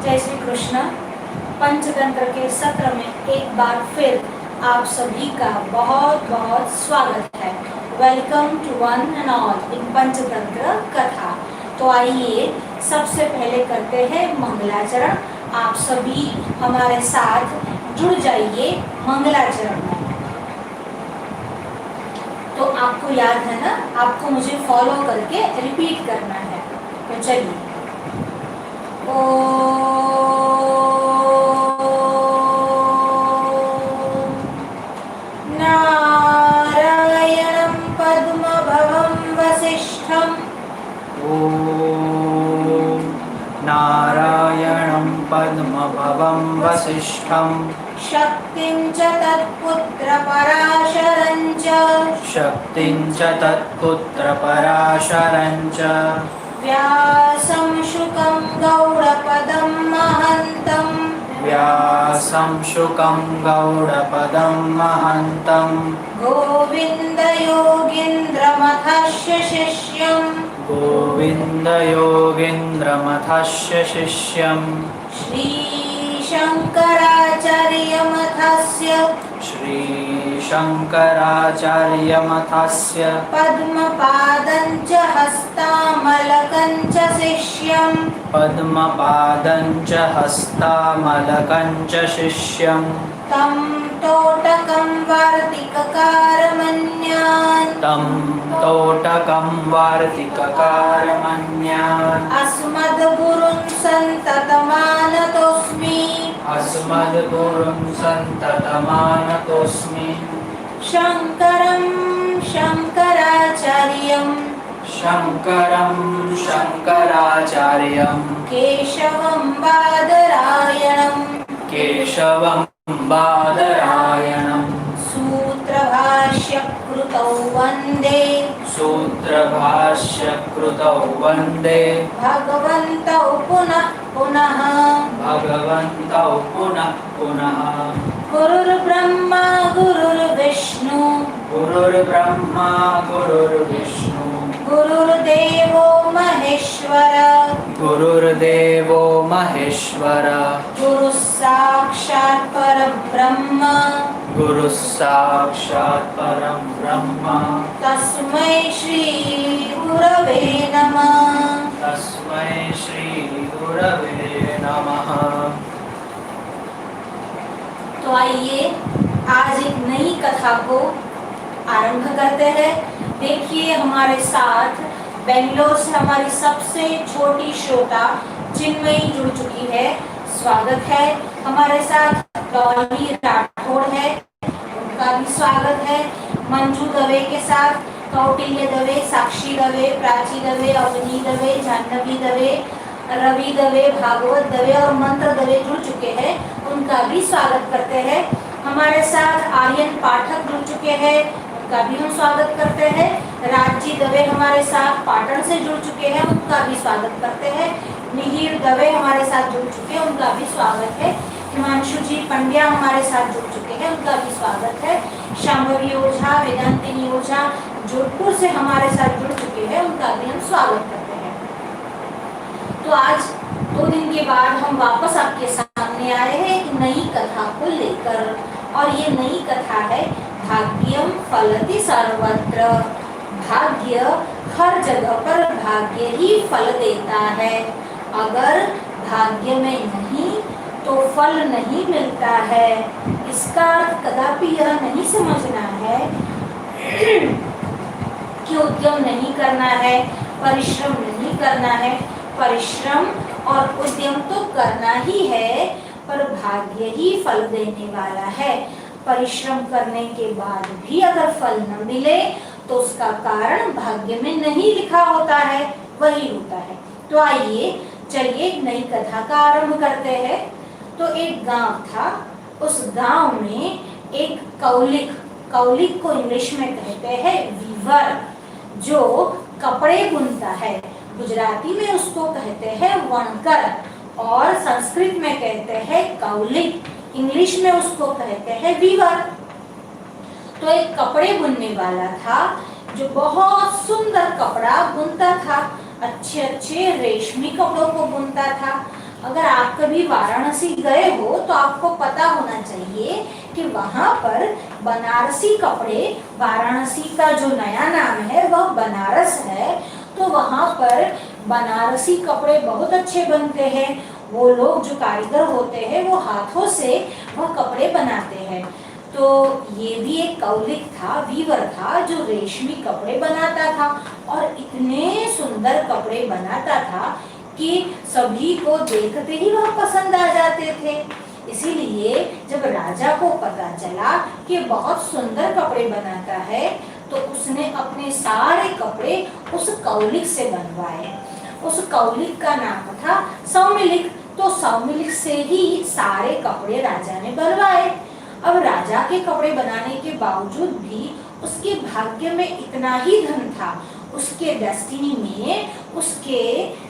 जय श्री कृष्ण। पंचतंत्र के सत्र में एक बार फिर आप सभी का बहुत बहुत स्वागत है। Welcome to one and all in Panchatantra कथा। तो आइए सबसे पहले करते हैं मंगलाचरण। आप सभी हमारे साथ जुड़ जाइए मंगलाचरण में। तो आपको याद है ना, आपको मुझे फॉलो करके रिपीट करना है। तो चलिए, नारायणं पद्मभवं वसिष्ठं नारायणं पद्मभवं वसिष्ठं शक्तिं च तत्पुत्रपराशरं च व्यासं शुकं गौडपदं महन्तं गोविन्दयोगीन्द्रमथस्य शिष्यं श्रीशङ्कराचार्यमथस्य पद्मपादं च हस्तामलकं च शिष्यं तं तोटकं वार्तिककारमन्यान् अस्मद्गुरुं सन्ततमानतोऽस्मि शङ्करं शङ्कराचार्यं केशवं बादरायणं सूत्रभाष्यकृतौ वन्दे भगवन्तौ पुनः गुरुर्ब्रह्मा गुरुर्विष्णु गुरुर्देवो महेश्वर गुरुः साक्षात् परब्रह्म तस्मै श्री गुरवे नमः। तो आइए आज एक नई कथा को आरंभ करते हैं। देखिए, हमारे साथ बेंगलोर से हमारी सबसे छोटी श्रोता चिन्मयी जुड़ चुकी है। स्वागत है। हमारे साथ डॉली राठौड़ है, उनका भी स्वागत है। मंजू दवे के साथ कौटिल्य दवे, साक्षी दवे, प्राची दवे, अवनी दवे, जाह्नवी दवे, रवि दवे, भागवत दवे और मंत्र दवे जुड़ चुके हैं, उनका भी स्वागत करते हैं। हमारे साथ आर्यन पाठक जुड़ चुके हैं, उनका भी हम स्वागत करते हैं। राजी दवे हमारे साथ पाटन से जुड़ चुके हैं, उनका भी स्वागत करते हैं। मिहिर दवे हमारे साथ जुड़ चुके हैं, उनका भी स्वागत है। हिमांशु जी पंड्या हमारे साथ जुड़ चुके हैं, उनका भी स्वागत है। शांभवी ओझा, वेदांतिनी ओझा जोधपुर से हमारे साथ जुड़ चुके हैं, उनका भी हम स्वागत करते हैं। तो आज 2 दिन के बाद हम वापस आपके सामने आए हैं एक नई कथा को लेकर, और ये नई कथा है भाग्यम फलति सर्वत्र। भाग्य हर जगह पर भाग्य ही फल देता है। अगर भाग्य में नहीं तो फल नहीं मिलता है। इसका कदापि यह नहीं समझना है कि उद्यम नहीं करना है, परिश्रम नहीं करना है। परिश्रम और उद्यम तो करना ही है, पर भाग्य ही फल देने वाला है। परिश्रम करने के बाद भी अगर फल न मिले तो उसका कारण भाग्य में नहीं लिखा होता है, वही होता है। तो आइए चलिए एक नई कथा का आरंभ करते हैं। तो एक गांव था, उस गांव में एक कौलिक को इंग्लिश में कहते हैं वीवर, जो कपड़े बुनता है। गुजराती में उसको कहते हैं वणकर और संस्कृत में कहते हैं कौलिक, इंग्लिश में उसको कहते हैं वीवर। तो एक कपड़े बुनने वाला था जो बहुत सुंदर कपड़ा बुनता था, अच्छे अच्छे रेशमी कपड़ों को बुनता था। अगर आप कभी वाराणसी गए हो तो आपको पता होना चाहिए कि वहां पर बनारसी कपड़े, वाराणसी का जो नया नाम है वह बनारस है, तो वहां पर बनारसी कपड़े बहुत अच्छे बनते हैं। वो लोग जो कारीगर होते हैं वो हाथों से वह कपड़े बनाते हैं। तो ये भी एक कौलिक था, वीवर था, जो रेशमी कपड़े बनाता था और इतने सुंदर कपड़े बनाता था कि सभी को देखते ही वह पसंद आ जाते थे। इसीलिए जब राजा को पता चला कि बहुत सुंदर कपड़े बनाता है तो उसने अपने सारे कपड़े उस कौलिक से बनवाए। उस कौलिक का नाम था सौमिलिक। तो सौमिलिक से ही सारे कपड़े राजा ने बनवाए। अब राजा के कपड़े बनाने के बावजूद भी उसके भाग्य में इतना ही धन था, उसके डेस्टिनी में, उसके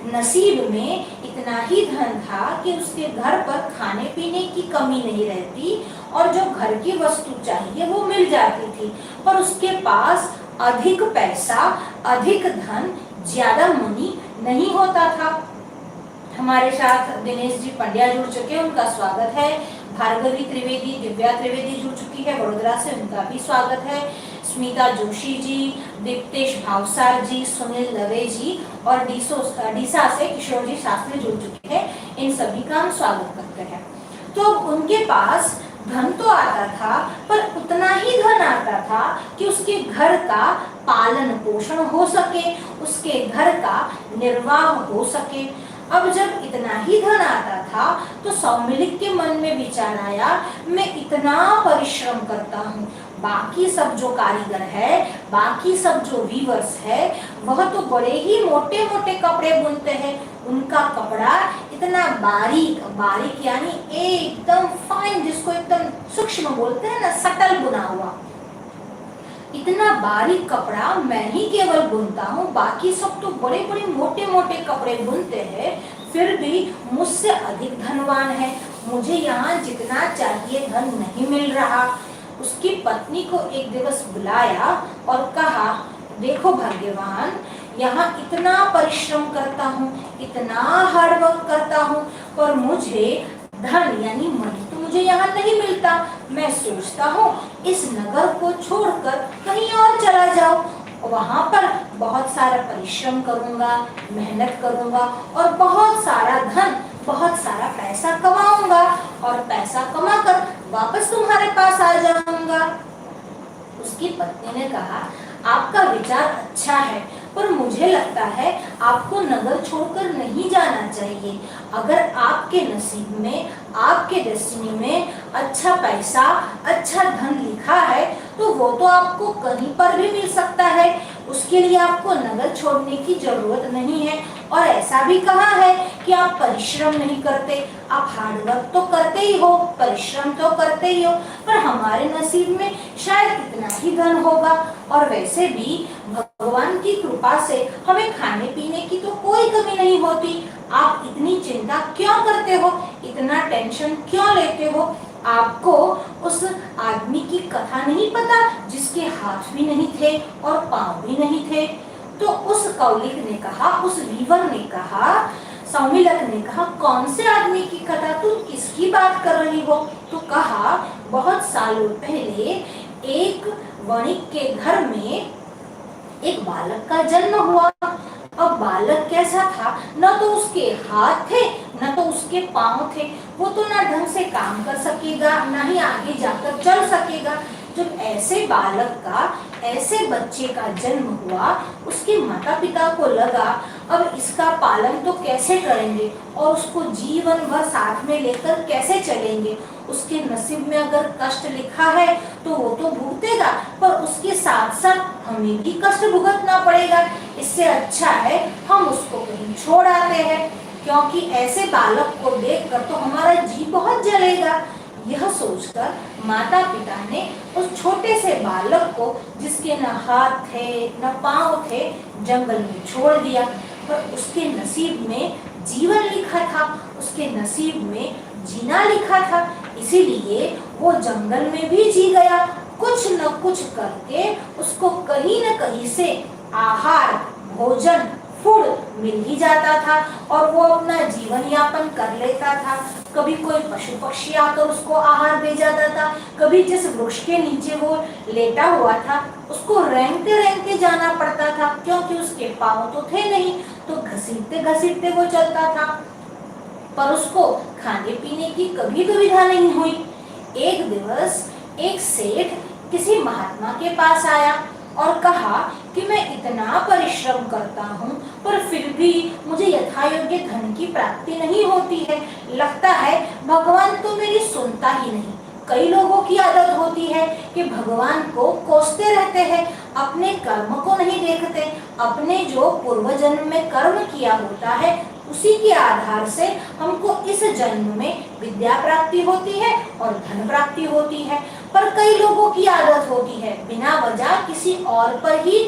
नसीब में इतना ही धन था कि उसके घर पर खाने पीने की कमी नहीं रहती और जो घर की वस्तु चाहिए वो मिल जाती थी। पर उसके पास अधिक पैसा, अधिक धन, ज्यादा मनी नहीं होता था। हमारे साथ दिनेश जी पंड्या जुड़ चुके हैं, उनका स्वागत है। भार्गवी त्रिवेदी, दिव्या त्रिवेदी जुड़ चुकी है वडोदरा से, उनका भी स्वागत है। स्मिता जोशी जी, दीप्तेश भावसार जी, सुनील दवे जी और डीसा से किशोर जी शास्त्री जुड़ चुके हैं। इन सभी का हम स्वागत करते हैं। तो उनके पास धन तो आता था पर उतना ही धन आता था कि उसके घर का पालन पोषण हो सके, उसके घर का निर्वाह हो सके। अब जब इतना ही धन आता था तो सौमिलिक के मन में विचार आया, मैं इतना परिश्रम करता हूँ, बाकी सब जो कारीगर है, बाकी सब जो वीवर्स है, वह तो बड़े ही मोटे मोटे कपड़े बुनते हैं, उनका कपड़ा इतना बारीक, बारीक यानी एकदम फाइन, जिसको एकदम सूक्ष्म बोलते हैं ना, सटल बुना हुआ, इतना बारीक कपड़ा मैं ही केवल बुनता हूँ, बाकी सब तो बड़े बड़े मोटे मोटे कपड़े बुनते हैं, फिर भी मुझसे अधिक धनवान है, मुझे यहाँ जितना चाहिए धन नहीं मिल रहा। उसकी पत्नी को एक दिवस बुलाया और कहा, देखो भाग्यवान, यहाँ इतना परिश्रम करता हूँ, इतना हार्ड वर्क करता हूँ, पर मुझे धन यानी मनी तो मुझे यहाँ नहीं मिलता। मैं सोचता हूँ इस नगर को छोड़कर कहीं और चला जाऊँ, वहाँ पर बहुत सारा परिश्रम करूँगा, मेहनत करूँगा और बहुत सारा धन, बहुत सारा पैसा कमाऊंगा और पैसा कमाकर वापस तुम्हारे पास आ जाऊंगा। उसकी पत्नी ने कहा, आपका विचार अच्छा है, पर मुझे लगता है आपको नगर छोड़कर नहीं जाना चाहिए। अगर आपके नसीब में, आपके डेस्टिनी में अच्छा पैसा, अच्छा धन लिखा है तो वो तो आपको कहीं पर भी मिल सकता है, उसके लिए आपको नगर छोड़ने की जरूरत नहीं है। और ऐसा भी कहा है कि आप परिश्रम नहीं करते, आप हार्डवर्क तो करते ही हो, परिश्रम तो करते ही हो, पर हमारे नसीब में शायद इतना ही धन होगा, और वैसे भी भगवान की कृपा से हमें खाने पीने की तो कोई कमी नहीं होती। आप इतनी चिंता क्यों करते हो, इतना टेंशन क्यों लेते हो? आपको उस आदमी की कथा नहीं पता जिसके हाथ भी नहीं थे और पांव भी नहीं थे? तो उस कौलिक ने कहा, उस वीवर ने कहा, सौमिलक ने कहा, कौन से आदमी की कथा, तुम किसकी बात कर रही हो? तो कहा, बहुत सालों पहले एक वणिक के घर में एक बालक का जन्म हुआ। अब बालक कैसा था, न तो उसके हाथ थे न तो उसके पांव थे, वो तो ना ढंग से काम कर सकेगा, ना ही आगे जाकर चल सकेगा। जब ऐसे बालक का, ऐसे बच्चे का जन्म हुआ, उसके माता पिता को लगा अब इसका पालन तो कैसे करेंगे और उसको जीवन भर साथ में लेकर कैसे चलेंगे। उसके नसीब में अगर कष्ट लिखा है तो वो तो भुगतेगा, पर उसके साथ साथ हमें भी कष्ट भुगतना पड़ेगा। इससे अच्छा है हम उसको कहीं छोड़ आते हैं, क्योंकि ऐसे बालक को देखकर तो हमारा जी बहुत जलेगा। यह सोचकर माता पिता ने उस छोटे से बालक को, जिसके न हाथ थे न पांव थे, जंगल में छोड़ दिया। पर उसके नसीब में जीवन लिखा था, उसके नसीब में जीना लिखा था, इसीलिए वो जंगल में भी जी गया। कुछ न कुछ करके उसको कहीं न कहीं से आहार, भोजन, फूड मिल ही जाता था और वो अपना जीवन जीवन यापन कर लेता था। कभी कोई पशु पक्षी आकर उसको आहार दे जाता था, कभी जिस वृक्ष के नीचे वो लेटा हुआ था उसको रेंगते रेंगते जाना पड़ता था, क्योंकि उसके पांव तो थे नहीं, तो घसीटते घसीटते वो चलता था, पर उसको खाने पीने की कभी दुविधा नहीं हुई। एक दिवस एक सेठ किसी महात्मा के पास आया और कहा कि मैं इतना परिश्रम करता हूँ पर फिर भी मुझे यथायोग्य धन की प्राप्ति नहीं होती है। लगता है भगवान तो मेरी सुनता ही नहीं। कई लोगों की आदत होती है कि भगवान को कोसते रहते हैं, अपने कर्म को नहीं देखते। अपने जो पूर्व जन्म में कर्म किया होता है उसी के आधार से हमको इस जन्म में विद्या प्राप्ति होती है और धन प्राप्ति होती है। पर कई लोगों की आदत होती है बिना वजह किसी और पर ही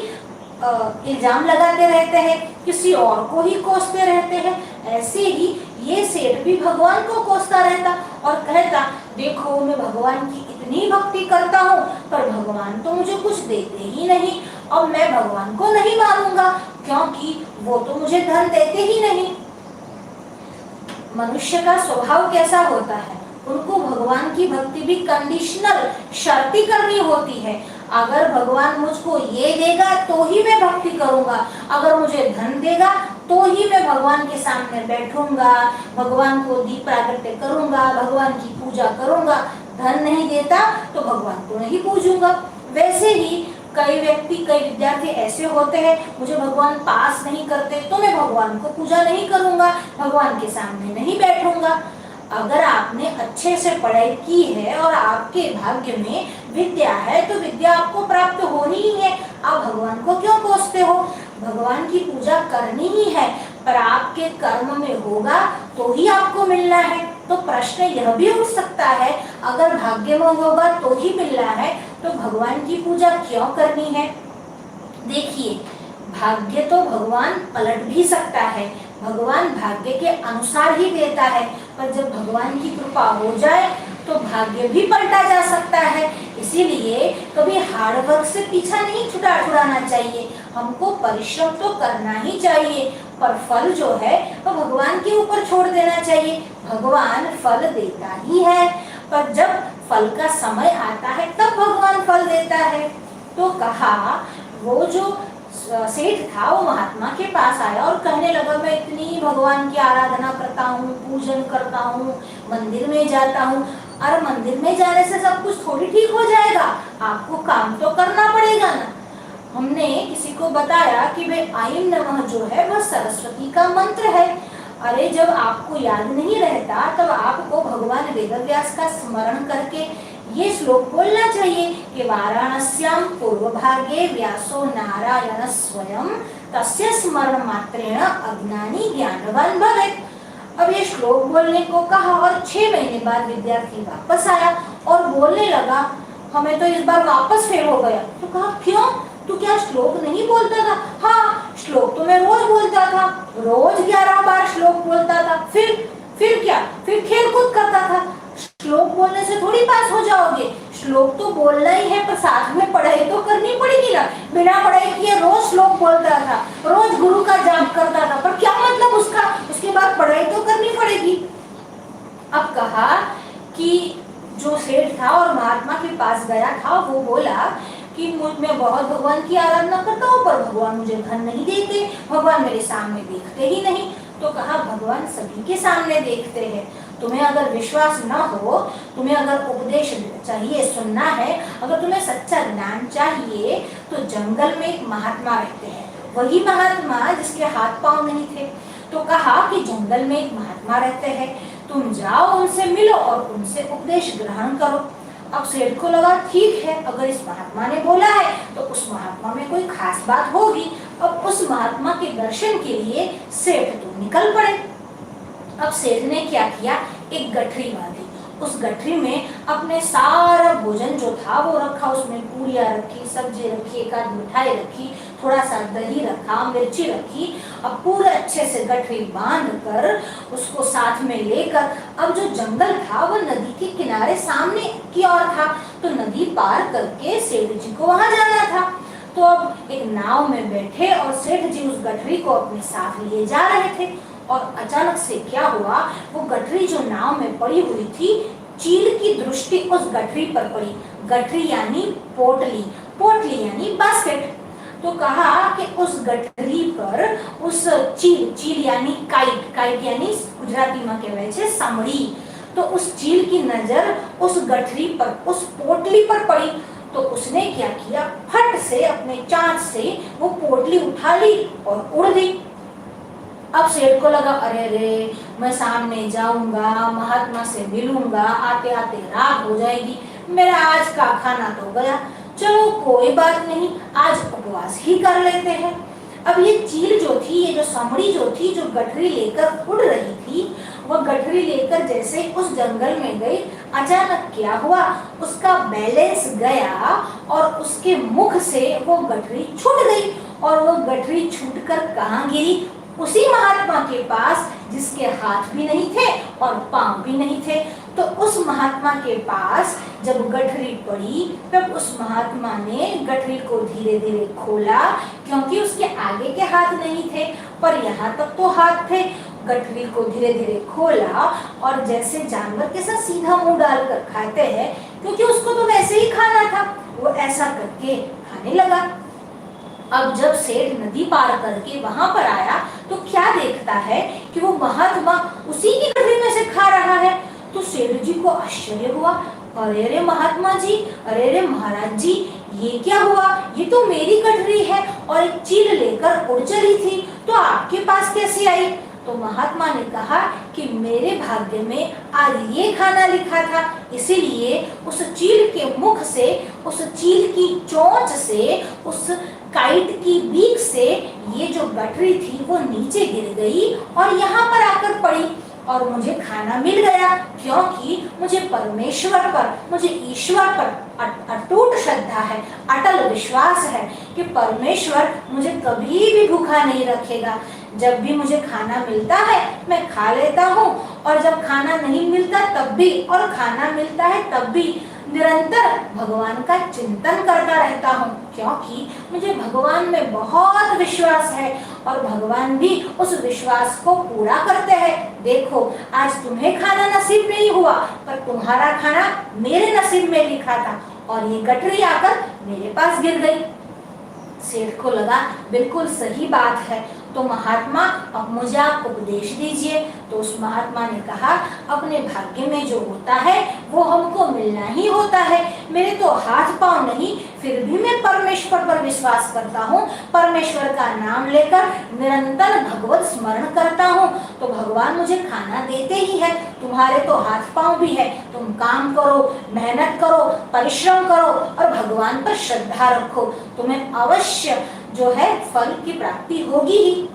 इल्जाम लगाते रहते हैं, किसी और को ही कोसते रहते हैं। ऐसे ही ये सेठ भी भगवान को कोसता रहता और कहता, देखो मैं भगवान की इतनी भक्ति करता हूँ पर भगवान तो मुझे कुछ देते ही नहीं, अब मैं भगवान को नहीं मानूंगा क्योंकि वो तो मुझे धन देते ही नहीं। मनुष्य का स्वभाव कैसा होता है, उनको भगवान की भक्ति भी कंडीशनल, शर्ती करनी होती है। अगर भगवान मुझको ये देगा तो ही मैं भक्ति करूंगा, अगर मुझे धन देगा तो ही मैं भगवान के सामने बैठूंगा, भगवान को दीप प्रागट्य करूंगा, भगवान की पूजा करूंगा। धन नहीं देता तो भगवान को नहीं पूजूंगा। वैसे ही कई व्यक्ति, कई विद्यार्थी ऐसे होते हैं, मुझे भगवान पास नहीं करते तो मैं भगवान को पूजा नहीं करूंगा, भगवान के सामने नहीं बैठूंगा। अगर आपने अच्छे से पढ़ाई की है और आपके भाग्य में विद्या है तो विद्या आपको प्राप्त होनी ही है, आप भगवान को क्यों कोसते हो? भगवान की पूजा करनी ही है, पर आपके कर्म में होगा तो ही आपको मिलना है। तो प्रश्न यह भी उठ सकता है, अगर भाग्य में होगा तो ही मिलना है तो भगवान की पूजा क्यों करनी है? देखिए, भाग्य तो भगवान पलट भी सकता है, भगवान भाग्य के अनुसार ही देता है, पर जब भगवान की कृपा हो जाए तो भाग्य भी पलटा जा सकता है। इसीलिए कभी हार्ड वर्क से पीछा नहीं छुड़ाना चाहिए, हमको परिश्रम तो करना ही चाहिए, पर फल जो है वो भगवान के ऊपर छोड़ देना चाहिए। भगवान फल देता ही है, पर जब फल का समय आता है तब भगवान फल देता है। तो कहा, वो जो सेठ था वो महात्मा के पास आया और कहने लगा, मैं इतनी भगवान की आराधना करता हूँ, पूजन करता हूँ, मंदिर में जाता हूँ। अरे मंदिर में जाने से सब कुछ थोड़ी ठीक हो जाएगा, आपको काम तो करना पड़ेगा ना। हमने किसी को बताया कि भाई आईं नमः जो है वह सरस्वती का मंत्र है। अरे जब आपको याद नहीं रहता तब आपको भगवान वेदव्यास का स्मरण करके ये श्लोक बोलना चाहिए कि वाराणस्यां पूर्वभागे व्यासो नारायण स्वयं तस्य स्मरण मात्रेण अज्ञानी ज्ञानवान भवेत्। अब ये श्लोक बोलने को कहा और 6 महीने बाद विद्यार्थी वापस आया और बोलने लगा, हमें तो इस बार वापस फेल हो गया। तो कहा, क्यों? तू क्या श्लोक नहीं बोलता था? हाँ, श्लोक तो मैं रोज बोलता था, रोज 11 बार श्लोक बोलता था। फिर क्या? फिर खेल कूद करता था। श्लोक बोलने से थोड़ी पास हो जाओगे, श्लोक तो बोलना ही है, पर साथ में पढ़ाई तो करनी पड़ेगी ना। बिना पढ़ाई किए रोज श्लोक बोलता था, रोज गुरु का जाप करता था, पर क्या मतलब उसका? उसके बाद पढ़ाई तो करनी पड़ेगी। अब कहा कि जो सेठ था और महात्मा के पास गया था, वो बोला कि मैं बहुत भगवान की आराधना करता हूँ पर भगवान मुझे धन नहीं देते, भगवान मेरे सामने देखते ही नहीं। तो कहा, भगवान सभी के सामने देखते हैं। तुम्हें अगर विश्वास न हो, तुम्हें अगर उपदेश चाहिए, सुनना है, अगर तुम्हें सच्चा ज्ञान चाहिए तो जंगल में एक महात्मा रहते हैं, वही महात्मा जिसके हाथ पांव नहीं थे। तो कहा कि जंगल में एक महात्मा रहते हैं, तुम जाओ उनसे मिलो और उनसे उपदेश ग्रहण करो। अब सेठ को लगा, ठीक है, अगर इस महात्मा ने बोला है तो उस महात्मा में कोई खास बात होगी। अब उस महात्मा के दर्शन के लिए सेठ तो निकल पड़े। अब सेठ ने क्या किया, एक गठरी बांधी, उस गठरी में अपने सारा भोजन जो था वो रखा, उसमें पूरियां रखी, सब्जी रखी, एक आध मिठाई रखी, थोड़ा सा दही रखा, मिर्ची रखी। अब पूरे अच्छे से गठरी बांध कर उसको साथ में लेकर, अब जो जंगल था वो नदी के किनारे सामने की ओर था, तो नदी पार करके सेठ जी को वहां जाना था। तो अब एक नाव में बैठे और सेठ जी उस गठरी को अपने साथ लिए जा रहे थे। और अचानक से क्या हुआ, वो गठरी जो नाव में पड़ी हुई थी, चील की दृष्टि उस गठरी पर पड़ी। गठरी यानी पोटली, पोटली यानी बास्केट। तो कहा कि उस गठरी पर उस चील, चील यानी काइट, काइट यानी गुजराती में कहवाय छे सामड़ी, तो उस चील की नजर उस गठरी पर, उस पोटली पर पड़ी। तो उसने क्या किया, फट से अपने चांच से वो पोटली उठा ली और उड़ गई। अब सेठ को लगा, अरे रे, मैं सामने जाऊंगा, महात्मा से मिलूंगा, आते आते रात हो जाएगी, मेरा आज का खाना तो गया। चलो कोई बात नहीं, आज उपवास ही कर लेते हैं। अब ये चील जो थी, ये जो समड़ी जो थी, जो गठरी लेकर उड़ रही थी, वह गठरी लेकर जैसे उस जंगल में गई, अचानक क्या हुआ, उसका बैलेंस गया और उसके मुख से वो गठरी छूट गई। और वो गठरी छूटकर कहाँ गिरी, उसी महात्मा के पास जिसके हाथ भी नहीं थे और पांव भी नहीं थे। तो उस महात्मा के पास जब गठरी पड़ी, तब उस महात्मा ने गठरी को धीरे धीरे खोला, क्योंकि उसके आगे के हाथ नहीं थे पर यहाँ तक तो हाथ थे। गठरी को धीरे धीरे खोला और जैसे जानवर के साथ सीधा मुंह डालकर खाते हैं, क्योंकि उसको तो वैसे ही खाना था, वो ऐसा करके खाने लगा। अब जब सेठ नदी पार करके वहां पर आया, तो क्या देखता है कि वो महात्मा उसी की गठरी में से खा रहा है। तो सेठ जी को आश्चर्य हुआ, अरे रे महात्मा जी, अरे रे महाराज जी, ये क्या हुआ, ये तो मेरी गठरी है और एक चील लेकर उड़ चली थी, तो आपके पास कैसे आई। तो महात्मा ने कहा कि मेरे भाग्य में आज ये खाना लिखा था, इसीलिए उस चील के मुख से, उस चील की चोंच से, उस काइट की बीक से ये जो गठरी थी वो नीचे गिर गई और यहाँ पर आकर पड़ी और मुझे खाना मिल गया, क्योंकि मुझे परमेश्वर पर, मुझे ईश्वर पर अटूट श्रद्धा है, अटल विश्वास है कि परमेश्वर मुझे कभी भी भूखा नहीं रखेगा। जब भी मुझे खाना मिलता है मैं खा लेता हूँ, और जब खाना नहीं मिलता तब भी, और खाना मिलता है तब भी निरंतर भगवान का चिंतन करता रहता हूँ, क्योंकि मुझे भगवान में बहुत विश्वास है और भगवान भी उस विश्वास को पूरा करते हैं। देखो आज तुम्हें खाना नसीब नहीं हुआ, पर तुम्हारा खाना मेरे नसीब में लिखा था और ये गठरी आकर मेरे पास गिर गई। सेठ को लगा बिल्कुल सही बात है, तो महात्मा अब मुझे आप उपदेश दीजिए। तो उस महात्मा ने कहा, अपने भाग्य में जो होता है वो हमको मिलना ही होता है। मेरे तो हाथ पांव नहीं, फिर भी मैं परमेश्वर पर विश्वास करता हूँ, परमेश्वर का नाम लेकर निरंतर भगवत स्मरण करता हूँ, तो भगवान मुझे खाना देते ही है। तुम्हारे तो हाथ पांव भी है, तुम काम करो, मेहनत करो, परिश्रम करो और भगवान पर श्रद्धा रखो, तुम्हें अवश्य जो है फल की प्राप्ति होगी ही।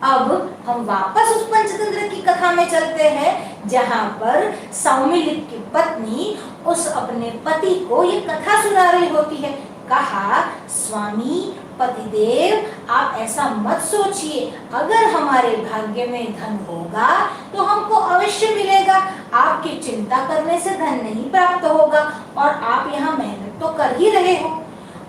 अब हम वापस उस पंचतंत्र की कथा में चलते हैं, जहाँ पर सौमिलिक की पत्नी उस अपने पति को ये कथा सुना रही होती है। कहा, स्वामी पतिदेव आप ऐसा मत सोचिए, अगर हमारे भाग्य में धन होगा तो हमको अवश्य मिलेगा, आपकी चिंता करने से धन नहीं प्राप्त होगा और आप यहाँ मेहनत तो कर ही रहे हो।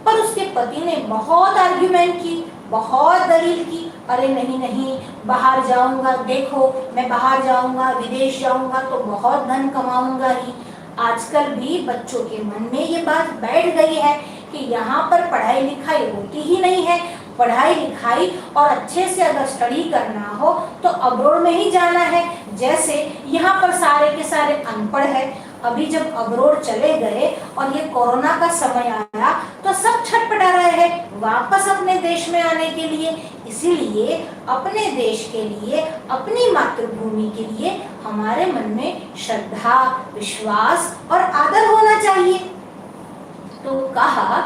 पर उसके पति ने बहुत आर्ग्यूमेंट की, बहुत दलील की, अरे नहीं नहीं, बाहर जाऊंगा, देखो मैं बाहर जाऊंगा, विदेश जाऊंगा तो बहुत धन कमाऊंगा ही। आजकल भी बच्चों के मन में ये बात बैठ गई है कि यहाँ पर पढ़ाई लिखाई होती ही नहीं है, पढ़ाई लिखाई और अच्छे से अगर स्टडी करना हो तो अब्रोड में ही जाना है। जैसे यहाँ पर सारे के सारे अनपढ़ है, अभी जब अब्रोड चले गए और ये कोरोना का समय आया तो सब छटपटा रहे हैं वापस अपने देश में आने के लिए। इसीलिए अपने देश के लिए, अपनी मातृभूमि के लिए हमारे मन में श्रद्धा, विश्वास और आदर होना चाहिए। तो कहा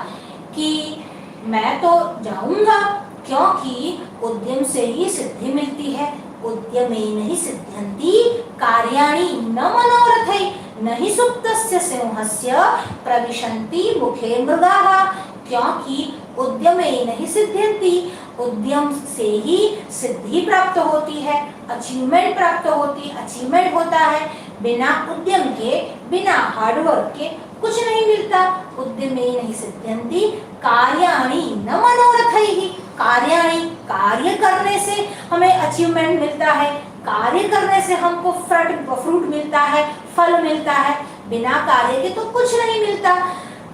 कि मैं तो जाऊंगा, क्योंकि उद्यम से ही सिद्धि मिलती है, उद्यमेन हि सिद्ध्यन्ति कार्याणि न मनोरथै न हि सुप्तस्य सिंहस्य प्रविशन्ति मुखे मृगाः। क्योंकि उद्यमेन हि सिद्ध्यन्ति, उद्यम से ही सिद्धि प्राप्त होती है, अचीवमेंट प्राप्त होती है, अचीवमेंट होता है। बिना उद्यम के, बिना हार्डवर्क के कुछ नहीं मिलता। उद्यमेन हि सिद्ध्यन्ति कार्याणि न मनोरथैः, कार्याणि कार्य करने से हमें अचीवमेंट मिलता है, कार्य करने से हमको फ्रूट मिलता है, फल मिलता है। बिना कार्य के तो कुछ नहीं मिलता।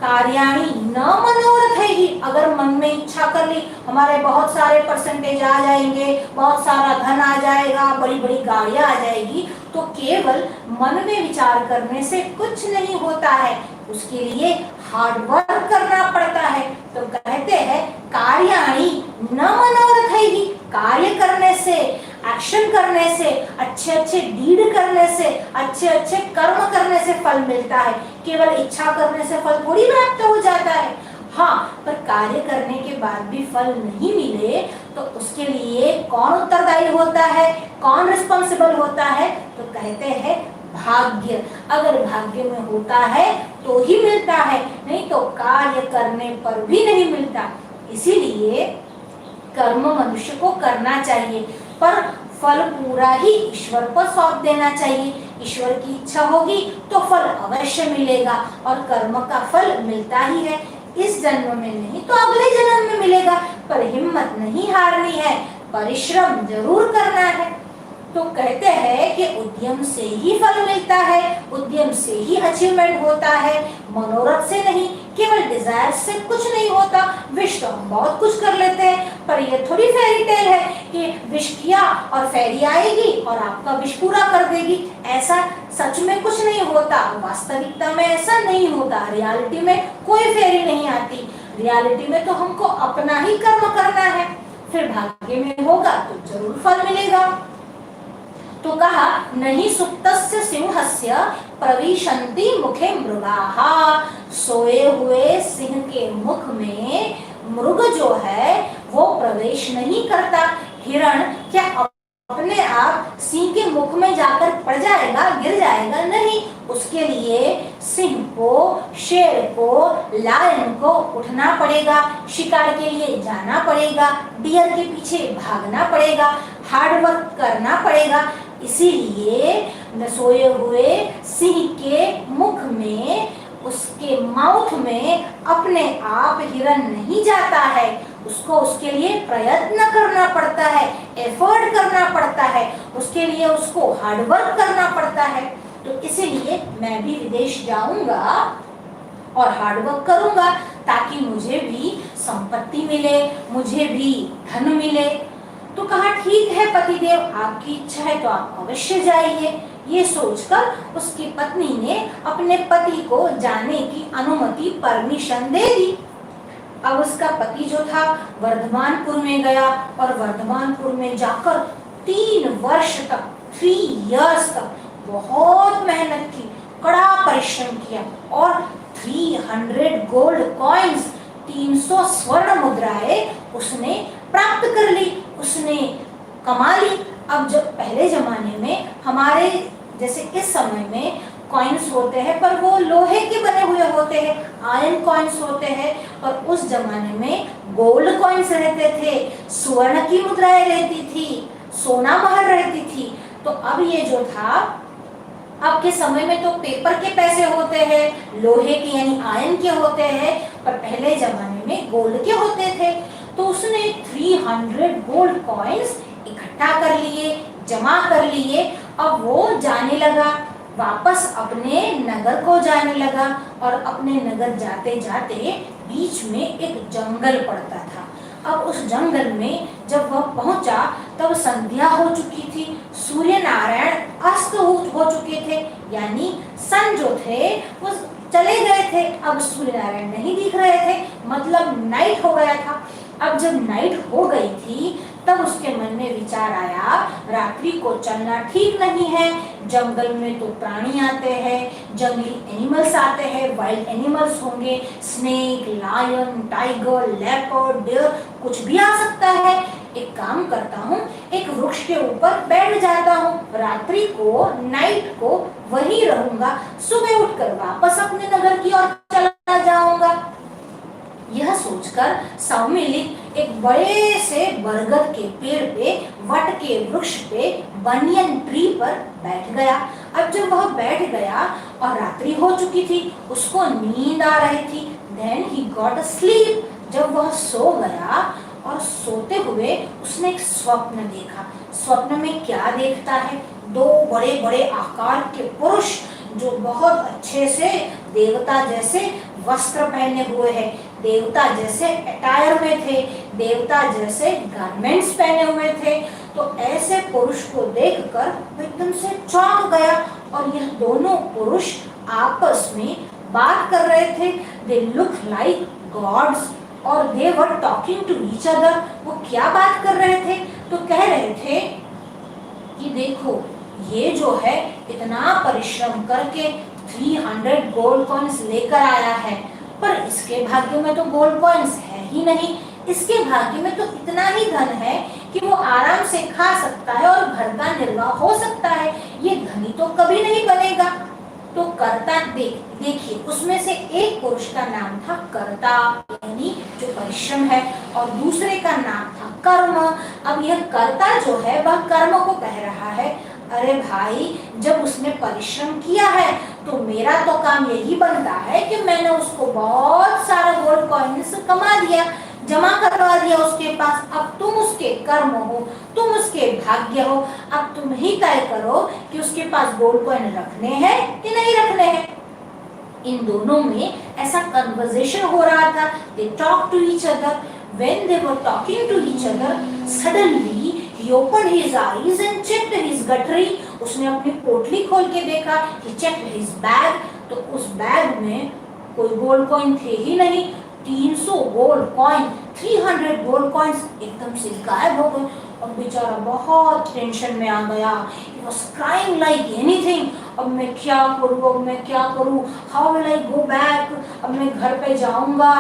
कार्याणि न मनोरथ है ही, अगर मन में इच्छा कर ली, हमारे बहुत सारे परसेंटेज आ जाएंगे, बहुत सारा धन आ जाएगा, बड़ी बड़ी गाड़ियां आ जाएगी, तो केवल मन में विचार करने से कुछ नहीं होता है, उसके लिए हार्ड वर्क करना पड़ता है। तो कहते हैं कार्याणि न मनोरथ है ही, कार्य करने से, एक्शन करने से, अच्छे अच्छे डीड करने से, अच्छे अच्छे कर्म करने से फल मिलता है। केवल इच्छा करने से फल थोड़ी प्राप्त हो जाता है। हाँ, पर कार्य करने के बाद भी फल नहीं मिले तो उसके लिए कौन उत्तरदायी होता है, कौन रिस्पॉन्सिबल होता है? तो कहते हैं भाग्य। अगर भाग्य में होता है तो ही मिलता है, नहीं तो कार्य करने पर भी नहीं मिलता। इसीलिए कर्म मनुष्य को करना चाहिए, पर फल पूरा ही ईश्वर पर सौंप देना चाहिए। ईश्वर की इच्छा होगी तो फल अवश्य मिलेगा, और कर्म का फल मिलता ही है। इस जन्म में नहीं तो अगले जन्म में मिलेगा, पर हिम्मत नहीं हारनी है, परिश्रम जरूर करना है। तो कहते हैं कि उद्यम से ही फल मिलता है, उद्यम से ही अचीवमेंट होता है, मनोरथ से नहीं। केवल डिजायर से कुछ नहीं होता। विश तो हम बहुत कुछ कर लेते हैं, पर ये थोड़ी फेरी टेल है कि विश किया और फेरी आएगी और आपका विश पूरा कर देगी। ऐसा सच में कुछ नहीं होता, वास्तविकता में ऐसा नहीं होता। रियलिटी में कोई फेरी नहीं आती। रियलिटी में तो हमको अपना ही कर्म करना है, फिर भाग्य में होगा तो जरूर फल मिलेगा। तो कहा नहीं सुप्तस्य सिंहस्य प्रविशन्ति मुखे मृगाः, सोए हुए सिंह के मुख में मृग जो है वो प्रवेश नहीं करता। हिरण क्या अपने आप सिंह के मुख में जाकर पड़ जाएगा, गिर जाएगा? नहीं, उसके लिए सिंह को, शेर को, लायन को उठना पड़ेगा, शिकार के लिए जाना पड़ेगा, डियर के पीछे भागना पड़ेगा, हार्ड वर्क करना पड़ेगा। इसीलिए सोए हुए सिंह के मुख में, उसके माउथ में अपने आप हिरन नहीं जाता है, उसको उसके लिए प्रयत्न करना पड़ता है, एफर्ट करना पड़ता है, उसके लिए उसको हार्ड वर्क करना पड़ता है। तो इसीलिए मैं भी विदेश जाऊंगा और हार्ड वर्क करूंगा ताकि मुझे भी संपत्ति मिले, मुझे भी धन मिले। तो कहा ठीक है पतिदेव, आपकी इच्छा है तो आप अवश्य जाइए। ये सोचकर उसकी पत्नी ने अपने पति को जाने की अनुमति, परमिशन दे दी। अब उसका पति जो था वर्धमानपुर में गया और वर्धमानपुर में जाकर 3 वर्ष तक, 3 इयर्स तक बहुत मेहनत की, कड़ा परिश्रम किया और 300 गोल्ड कॉइन्स, 300 स्वर्ण मुद्राएं उसने प्राप्त कर ली, उसने कमा ली। अब जब पहले जमाने में हमारे जैसे इस समय में कॉइन्स होते हैं, पर वो लोहे के बने हुए होते हैं, आयरन कॉइन्स होते हैं, और उस जमाने में गोल्ड कॉइन्स रहते थे, स्वर्ण की मुद्राएं रहती थी, सोना महल रहती थी। तो अब ये जो था, अब के समय में तो पेपर के पैसे होते हैं, लोहे के यानी आयरन के होते हैं, पर पहले जमाने में गोल्ड के होते थे। तो उसने 300 गोल्ड कॉइन्स इकट्ठा कर लिए, जमा कर लिए। अब वो जाने लगा, वापस अपने नगर को जाने लगा, और अपने नगर जाते जाते बीच में एक जंगल पड़ता था। अब उस जंगल में जब वह पहुंचा तब संध्या हो चुकी थी, सूर्य नारायण अस्त हो चुके थे, यानी सन जो थे वो चले गए थे। अब सूर्य नारायण नहीं दिख रहे थे, मतलब नाइट हो गया था। अब जब नाइट हो गई थी तब उसके मन में विचार आया, रात्रि को चलना ठीक नहीं है, जंगल में तो प्राणी आते हैं, जंगली एनिमल्स आते हैं, वाइल्ड एनिमल्स होंगे, snake, lion, tiger, leopard, deer, कुछ भी आ सकता है। एक काम करता हूँ, एक वृक्ष के ऊपर बैठ जाता हूँ, रात्रि को, नाइट को वहीं रहूंगा, सुबह उठकर वापस अपने नगर की ओर चला जाऊंगा। यह सोचकर सम्मिलित एक बड़े से बरगद के पेड़ पे, वट के वृक्ष पे, बनियन ट्री पर बैठ गया। अब जब वह बैठ गया और रात्रि हो चुकी थी, उसको नींद आ रही थी, then he got a sleep. जब वह सो गया और सोते हुए उसने एक स्वप्न देखा। स्वप्न में क्या देखता है, दो बड़े बड़े आकार के पुरुष जो बहुत अच्छे से देवता जैसे वस्त्र पहने हुए हैं, देवता जैसे अटायर में थे, देवता जैसे गारमेंट्स पहने हुए थे। तो ऐसे पुरुष को देखकर वो एकदम से चौंक गया और यह दोनों पुरुष आपस में बात कर रहे थे। दे लुक लाइक गॉड्स और they were talking to each other. वो क्या बात कर रहे थे, तो कह रहे थे कि देखो ये जो है इतना परिश्रम करके 300 गोल्ड कॉइन्स लेकर आया है, पर इसके भाग्य में तो गोल्ड कॉइन्स है ही नहीं। इसके भाग्य में तो इतना ही धन है कि वो आराम से खा सकता है और घर का निर्वाह हो सकता है, ये धनी तो कभी नहीं बनेगा। तो कर्ता देखिए उसमें से एक पुरुष का नाम था कर्ता यानी जो परिश्रम है, और दूसरे का नाम था कर्म। अब यह कर्ता जो है वह कर्म को कह रहा है, अरे भाई जब उसने परिश्रम किया है तो मेरा तो काम यही बनता है कि मैंने उसको बहुत सारा गोल्ड कॉइन्स कमा दिया, जमा करवा दिया उसके पास। अब तुम उसके कर्म हो, तुम उसके भाग्य हो, अब तुम ही तय करो कि उसके पास गोल्ड कॉइन रखने हैं कि नहीं रखने हैं। इन दोनों में ऐसा कन्वर्सेशन हो रहा था। They talk to each other. When they were talking to each other suddenly he opened his eyes and checked his guttery। उसने अपनी पोटली खोल के देखा, he checked his bag। तो उस बैग में कोई गोल्ड कॉइन थे ही नहीं। 300 गोल्ड कॉइन, 300 गोल्ड कॉइन्स एकदम से गायब हो गए। अब बेचारा बहुत टेंशन में आ गया। He was crying like anything। अब मैं क्या करूँ, अब मैं क्या करूँ, how will I go back। अब मैं घर पे जाऊंगा,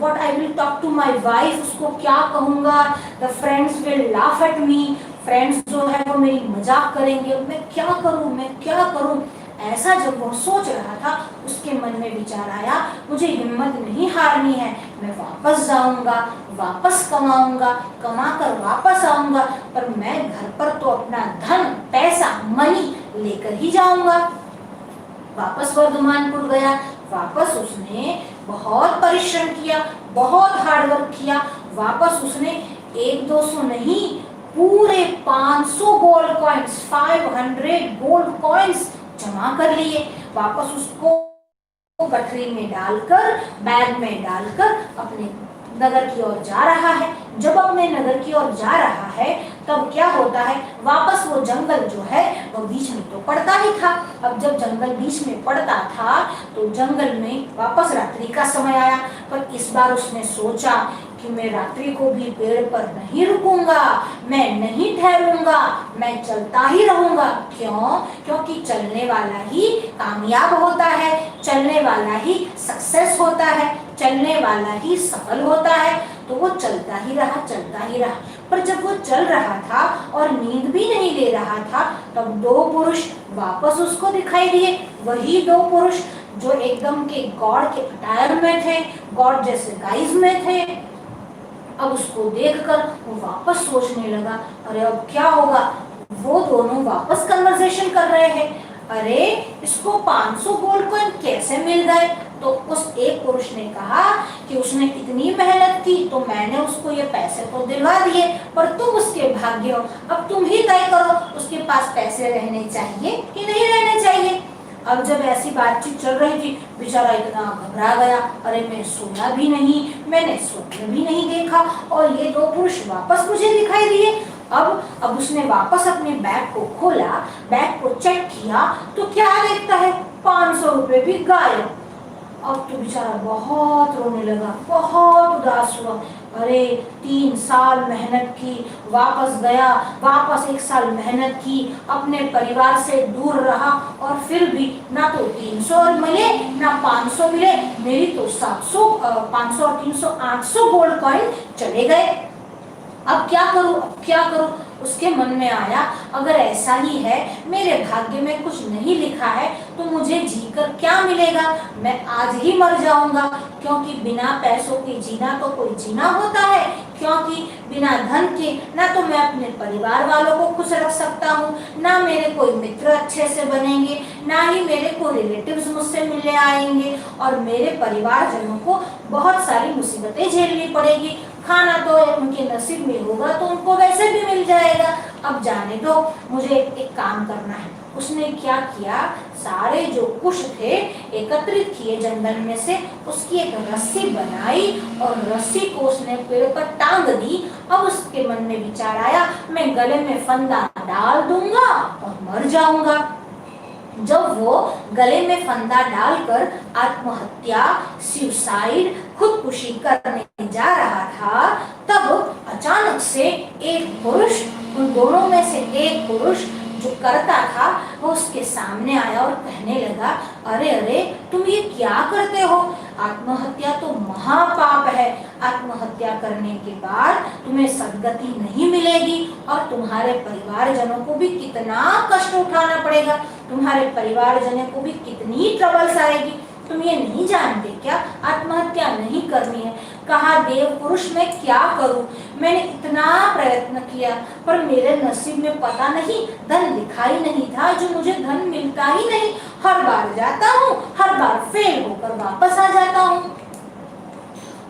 what I will talk to my wife, उसको क्या कहूँगा, the friends will laugh at me। Friends जो है वो मेरी मजाक करेंगे, अब मैं क्या करूँ, मैं क्या करूँ। ऐसा जब वो सोच रहा था उसके मन में विचार आया, मुझे हिम्मत नहीं हारनी है, मैं वापस जाऊंगा, वापस कमाऊंगा, कमा कर वापस आऊंगा, पर मैं घर पर तो अपना धन पैसा मनी लेकर ही जाऊंगा। वापस वर्धमानपुर गया। वापस उसने बहुत परिश्रम किया, बहुत हार्डवर्क किया। वापस उसने 100-200 नहीं, पूरे 500 गोल्ड कॉइन्स, 500 गोल्ड कॉइन्स जमा कर लिए। वापस उसको गठरी में डालकर, बैग में डालकर अपने नगर की ओर जा रहा है। जब अपने नगर की ओर जा रहा है तब क्या होता है, वापस वो जंगल जो है वो बीच में तो पड़ता ही था। अब जब जंगल बीच में पड़ता था तो जंगल में वापस रात्रि का समय आया, पर इस बार उसने सोचा कि मैं रात्रि को भी पेड़ पर नहीं रुकूंगा, मैं नहीं ठहरूंगा, मैं चलता ही रहूंगा। क्यों? क्योंकि चलने वाला ही कामयाब होता है, चलने वाला ही सक्सेस होता है, चलने वाला ही सफल होता है। तो वो चलता ही रहा, चलता ही रहा। पर जब वो चल रहा था और नींद भी नहीं ले रहा था, तब दो पुरुष वापस उसको दिखाई दिए। वही दो पुरुष जो एकदम के गॉड के अटायर में थे, गॉड जैसे गाइज में थे। अब उसको देखकर वो वापस सोचने लगा, अरे अब क्या होगा। वो दोनों वापस कन्वर्सेशन कर रहे हैं, अरे इसको 500 गोल्ड कॉइन कैसे मिल गए। तो उस एक पुरुष ने कहा कि उसने इतनी मेहनत की तो मैंने उसको ये पैसे तो दिलवा दिए, पर तुम उसके भाग्य हो, अब तुम ही तय करो उसके पास पैसे रहने चाहिए कि नहीं रहने चाहिए। अब जब ऐसी बातचीत चल रही थी, बेचारा इतना घबरा गया, अरे मैं सोया भी नहीं, मैंने स्वप्न भी नहीं देखा और ये दो पुरुष वापस मुझे दिखाई दिए। अब उसने वापस अपने बैग को खोला, बैग को चेक किया तो क्या देखता है, 500 रुपए भी गायब। अब तो बेचारा बहुत रोने लगा, बहुत उदास हुआ। अरे 3 साल मेहनत की, वापस गया, वापस 1 साल मेहनत की, अपने परिवार से दूर रहा और फिर भी ना तो 300 मिले ना 500 मिले, मेरी तो 700, 500 और 300 800 गोल्ड कॉइन चले गए। अब क्या करूं, अब क्या करूं। उसके मन में आया, अगर ऐसा ही है, मेरे भाग्य में कुछ नहीं लिखा है तो मुझे जीकर क्या मिलेगा, मैं आज ही मर जाऊंगा। क्योंकि बिना पैसों के जीना तो कोई जीना होता है, क्योंकि बिना धन के ना तो मैं अपने परिवार वालों को खुश रख सकता हूँ, ना मेरे कोई मित्र अच्छे से बनेंगे, ना ही मेरे कोई रिलेटिव्स मुझसे मिलने आएंगे, और मेरे परिवारजनों को बहुत सारी मुसीबतें झेलनी पड़ेगी। खाना तो उनके नसीब में होगा तो उनको वैसे भी मिल जाएगा, अब जाने दो, मुझे एक काम करना है। उसने क्या किया, सारे जो कुश थे एकत्रित किए जंगल में से, उसकी एक रस्सी बनाई और रस्सी को उसने पेड़ पर टांग दी। अब उसके मन में विचार आया, मैं गले में फंदा डाल दूंगा और मर जाऊंगा। जब वो गले में फंदा डालकर आत्महत्या, सुसाइड, खुदकुशी करने जा रहा था, तब अचानक से एक पुरुष, उन दोनों में से एक पुरुष जो करता था, वो उसके सामने आया और कहने लगा, अरे अरे तुम ये क्या करते हो, आत्महत्या तो महापाप है, आत्महत्या करने के बाद तुम्हें सद्गति नहीं मिलेगी और तुम्हारे परिवारजनों को भी कितना कष्ट उठाना पड़ेगा, तुम्हारे परिवारजनों को भी कितनी ट्रबल्स आएगी, तुम ये नहीं जानते क्या, आत्महत्या नहीं करनी है। कहा, देव पुरुष मैं क्या करूं, मैंने इतना प्रयत्न किया पर मेरे नसीब में पता नहीं धन लिखा ही नहीं था, जो मुझे धन मिलता ही नहीं, हर बार जाता हूँ, हर बार फेल होकर वापस आ जाता हूँ।